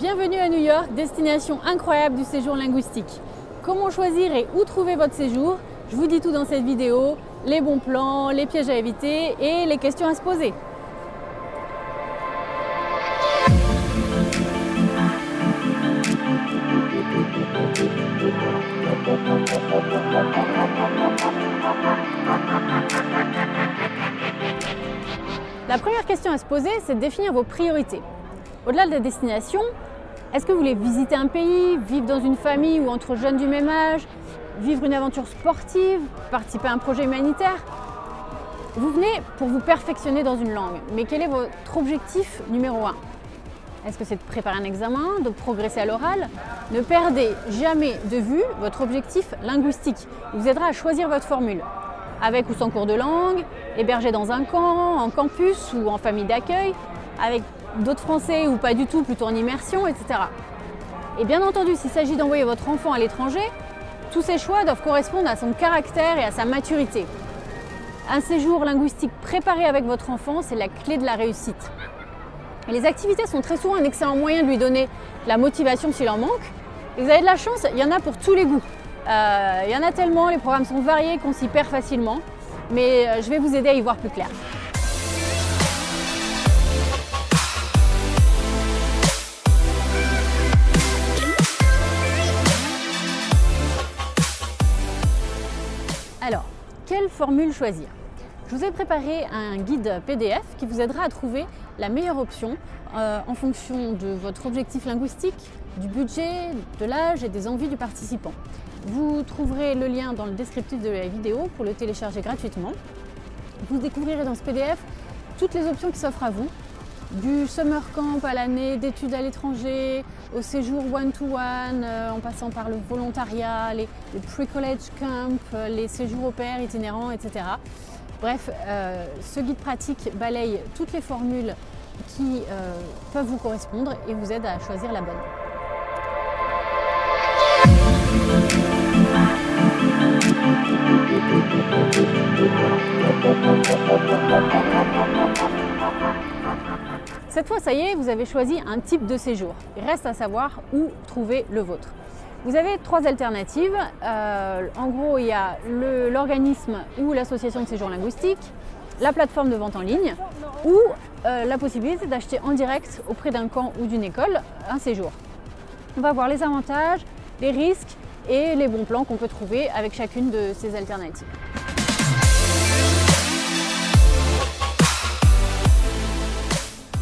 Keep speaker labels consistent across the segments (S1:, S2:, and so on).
S1: Bienvenue à New York, destination incroyable du séjour linguistique. Comment choisir et où trouver votre séjour? Je vous dis tout dans cette vidéo, les bons plans, les pièges à éviter et les questions à se poser. La première question à se poser, c'est de définir vos priorités. Au-delà de la destination, est-ce que vous voulez visiter un pays, vivre dans une famille ou entre jeunes du même âge, vivre une aventure sportive, participer à un projet humanitaire? Vous venez pour vous perfectionner dans une langue, mais quel est votre objectif numéro 1? Est-ce que c'est de préparer un examen, de progresser à l'oral? Ne perdez jamais de vue votre objectif linguistique. Il vous aidera à choisir votre formule. Avec ou sans cours de langue, hébergé dans un camp, en campus ou en famille d'accueil, avec d'autres Français ou pas du tout, plutôt en immersion, etc. Et bien entendu, s'il s'agit d'envoyer votre enfant à l'étranger, tous ces choix doivent correspondre à son caractère et à sa maturité. Un séjour linguistique préparé avec votre enfant, c'est la clé de la réussite. Et les activités sont très souvent un excellent moyen de lui donner la motivation s'il en manque. Et vous avez de la chance, il y en a pour tous les goûts. Il y en a tellement, les programmes sont variés qu'on s'y perd facilement. Mais je vais vous aider à y voir plus clair. Alors, quelle formule choisir? Je vous ai préparé un guide PDF qui vous aidera à trouver la meilleure option en fonction de votre objectif linguistique, du budget, de l'âge et des envies du participant. Vous trouverez le lien dans le descriptif de la vidéo pour le télécharger gratuitement. Vous découvrirez dans ce PDF toutes les options qui s'offrent à vous, du summer camp à l'année d'études à l'étranger, au séjour one-to-one, en passant par le volontariat, les pre-college camp, les séjours au pair itinérants, etc. Bref, ce guide pratique balaye toutes les formules qui peuvent vous correspondre et vous aide à choisir la bonne. Cette fois, ça y est, vous avez choisi un type de séjour. Il reste à savoir où trouver le vôtre. Vous avez 3 alternatives. En gros, il y a l'organisme ou l'association de séjour linguistique, la plateforme de vente en ligne ou la possibilité d'acheter en direct auprès d'un camp ou d'une école un séjour. On va voir les avantages, les risques et les bons plans qu'on peut trouver avec chacune de ces alternatives.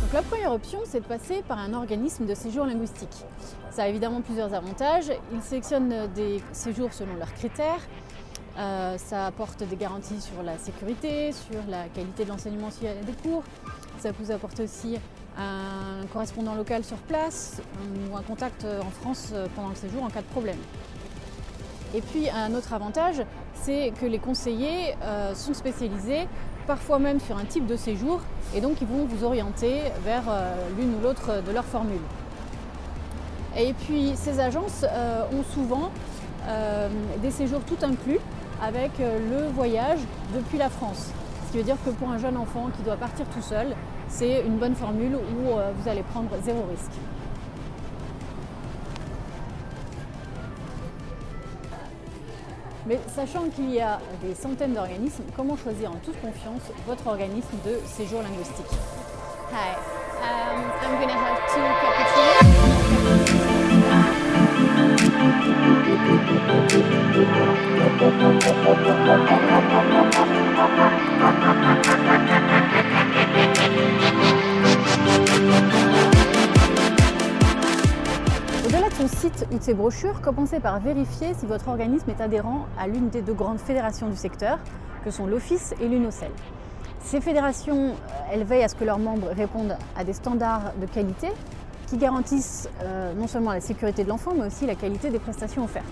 S1: Donc la première option, c'est de passer par un organisme de séjour linguistique. Ça a évidemment plusieurs avantages. Ils sélectionnent des séjours selon leurs critères. Ça apporte des garanties sur la sécurité, sur la qualité de l'enseignement s'il y a des cours. Ça vous apporte aussi un correspondant local sur place ou un contact en France pendant le séjour en cas de problème. Et puis un autre avantage, c'est que les conseillers sont spécialisés, parfois même sur un type de séjour, et donc ils vont vous orienter vers l'une ou l'autre de leurs formules. Et puis ces agences ont souvent des séjours tout inclus avec le voyage depuis la France. Ce qui veut dire que pour un jeune enfant qui doit partir tout seul, c'est une bonne formule où vous allez prendre 0 risque. Mais sachant qu'il y a des centaines d'organismes, comment choisir en toute confiance votre organisme de séjour linguistique? Hi, I'm gonna have 2 cappuccinos. Au-delà de son site ou de ses brochures, commencez par vérifier si votre organisme est adhérent à l'une des 2 grandes fédérations du secteur, que sont l'Office et l'UNOCEL. Ces fédérations, elles veillent à ce que leurs membres répondent à des standards de qualité qui garantissent non seulement la sécurité de l'enfant, mais aussi la qualité des prestations offertes.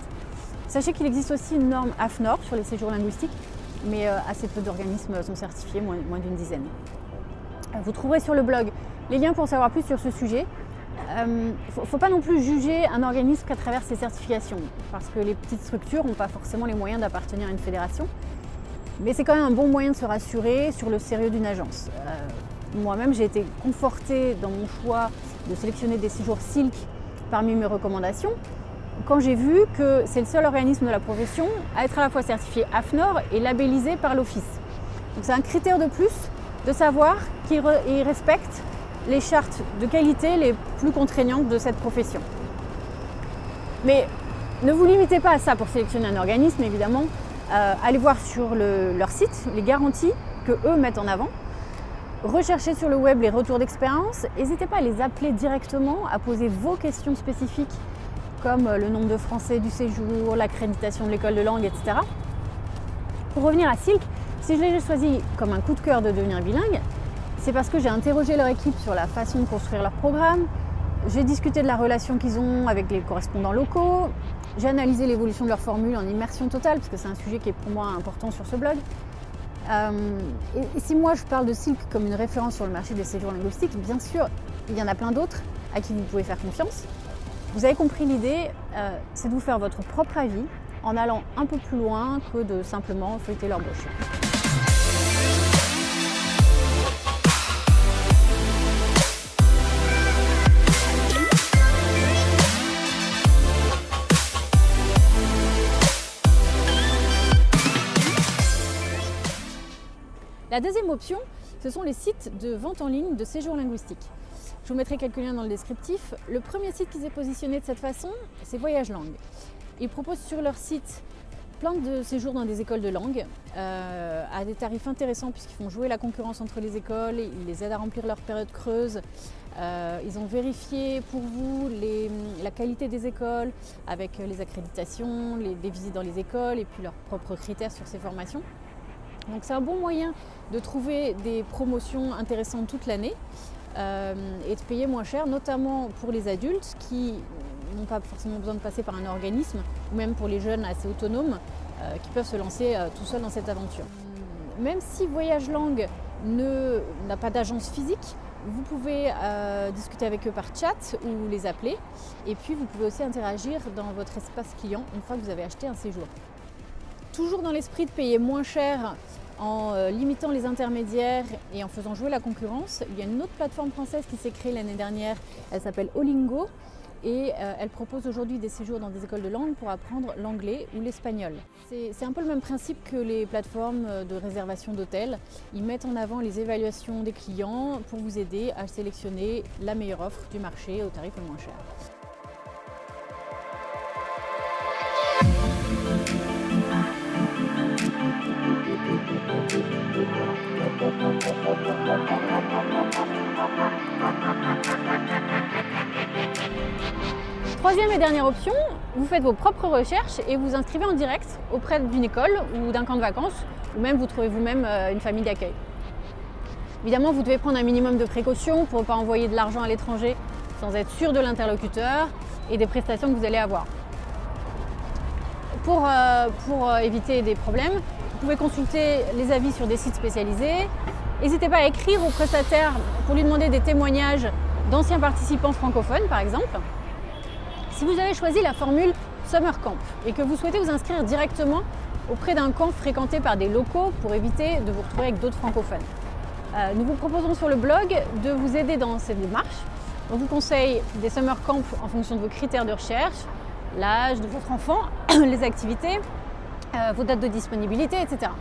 S1: Sachez qu'il existe aussi une norme AFNOR sur les séjours linguistiques, mais assez peu d'organismes sont certifiés, moins d'une dizaine. Vous trouverez sur le blog les liens pour en savoir plus sur ce sujet. Il ne faut pas non plus juger un organisme qu'à travers ses certifications, parce que les petites structures n'ont pas forcément les moyens d'appartenir à une fédération. Mais c'est quand même un bon moyen de se rassurer sur le sérieux d'une agence. Moi-même, j'ai été confortée dans mon choix de sélectionner des séjours Silk parmi mes recommandations quand j'ai vu que c'est le seul organisme de la profession à être à la fois certifié AFNOR et labellisé par l'Office. Donc c'est un critère de plus de savoir qu'il respecte les chartes de qualité les plus contraignantes de cette profession. Mais ne vous limitez pas à ça pour sélectionner un organisme, évidemment. Allez voir sur leur site les garanties que eux mettent en avant. Recherchez sur le web les retours d'expérience. N'hésitez pas à les appeler directement, à poser vos questions spécifiques comme le nombre de français du séjour, l'accréditation de l'école de langue, etc. Pour revenir à Silk, si je l'ai choisi comme un coup de cœur de devenir bilingue, c'est parce que j'ai interrogé leur équipe sur la façon de construire leur programme, j'ai discuté de la relation qu'ils ont avec les correspondants locaux, j'ai analysé l'évolution de leur formule en immersion totale, parce que c'est un sujet qui est pour moi important sur ce blog. Et si moi je parle de Silk comme une référence sur le marché des séjours linguistiques, bien sûr, il y en a plein d'autres à qui vous pouvez faire confiance. Vous avez compris l'idée, c'est de vous faire votre propre avis en allant un peu plus loin que de simplement feuilleter leur brochure. La deuxième option, ce sont les sites de vente en ligne de séjours linguistiques. Je vous mettrai quelques liens dans le descriptif. Le premier site qui s'est positionné de cette façon, c'est Voyage Langue. Ils proposent sur leur site plein de séjours dans des écoles de langue à des tarifs intéressants puisqu'ils font jouer la concurrence entre les écoles, ils les aident à remplir leur période creuse. Ils ont vérifié pour vous la qualité des écoles avec les accréditations, les visites dans les écoles et puis leurs propres critères sur ces formations. Donc c'est un bon moyen de trouver des promotions intéressantes toute l'année et de payer moins cher, notamment pour les adultes qui n'ont pas forcément besoin de passer par un organisme, ou même pour les jeunes assez autonomes qui peuvent se lancer tout seuls dans cette aventure. Même si Voyage Langue n'a pas d'agence physique, vous pouvez discuter avec eux par chat ou les appeler. Et puis vous pouvez aussi interagir dans votre espace client une fois que vous avez acheté un séjour. Toujours dans l'esprit de payer moins cher en limitant les intermédiaires et en faisant jouer la concurrence, il y a une autre plateforme française qui s'est créée l'année dernière, elle s'appelle Olingo et elle propose aujourd'hui des séjours dans des écoles de langue pour apprendre l'anglais ou l'espagnol. C'est un peu le même principe que les plateformes de réservation d'hôtels. Ils mettent en avant les évaluations des clients pour vous aider à sélectionner la meilleure offre du marché au tarif le moins cher. Troisième et dernière option, vous faites vos propres recherches et vous inscrivez en direct auprès d'une école ou d'un camp de vacances ou même vous trouvez vous-même une famille d'accueil. Évidemment, vous devez prendre un minimum de précautions pour ne pas envoyer de l'argent à l'étranger sans être sûr de l'interlocuteur et des prestations que vous allez avoir. Pour éviter des problèmes, vous pouvez consulter les avis sur des sites spécialisés. N'hésitez pas à écrire au prestataire pour lui demander des témoignages d'anciens participants francophones, par exemple. Si vous avez choisi la formule Summer Camp et que vous souhaitez vous inscrire directement auprès d'un camp fréquenté par des locaux pour éviter de vous retrouver avec d'autres francophones, nous vous proposons sur le blog de vous aider dans cette démarche. On vous conseille des Summer Camp en fonction de vos critères de recherche, l'âge de votre enfant, les activités, vos dates de disponibilité, etc.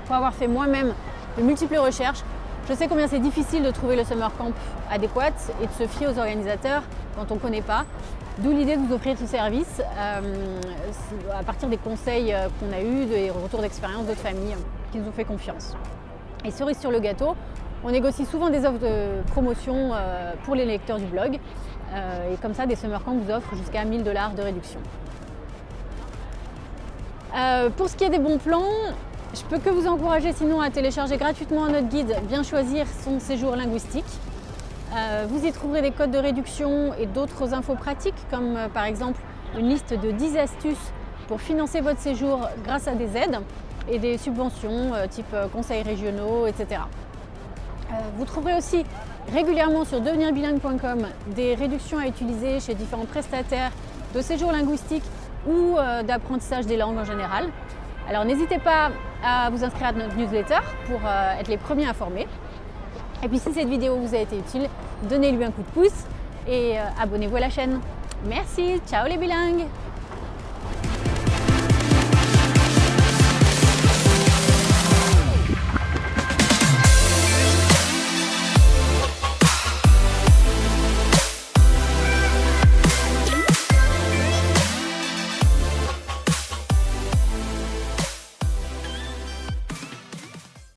S1: Pour avoir fait moi-même de multiples recherches, je sais combien c'est difficile de trouver le Summer Camp adéquat et de se fier aux organisateurs quand on ne connaît pas. D'où l'idée de vous offrir ce service à partir des conseils qu'on a eus, des retours d'expérience d'autres familles qui nous ont fait confiance. Et cerise sur le gâteau, on négocie souvent des offres de promotion pour les lecteurs du blog. Et comme ça, des Summer Camp vous offrent jusqu'à 1 000 $ de réduction. Pour ce qui est des bons plans, je peux que vous encourager sinon à télécharger gratuitement notre guide « Bien choisir son séjour linguistique ». Vous y trouverez des codes de réduction et d'autres infos pratiques comme par exemple une liste de 10 astuces pour financer votre séjour grâce à des aides et des subventions type conseils régionaux, etc. Vous trouverez aussi régulièrement sur devenirbilingue.com des réductions à utiliser chez différents prestataires de séjours linguistiques ou d'apprentissage des langues en général. Alors n'hésitez pas à vous inscrire à notre newsletter pour être les premiers informés. Et puis si cette vidéo vous a été utile, donnez-lui un coup de pouce et abonnez-vous à la chaîne. Merci, ciao les bilingues!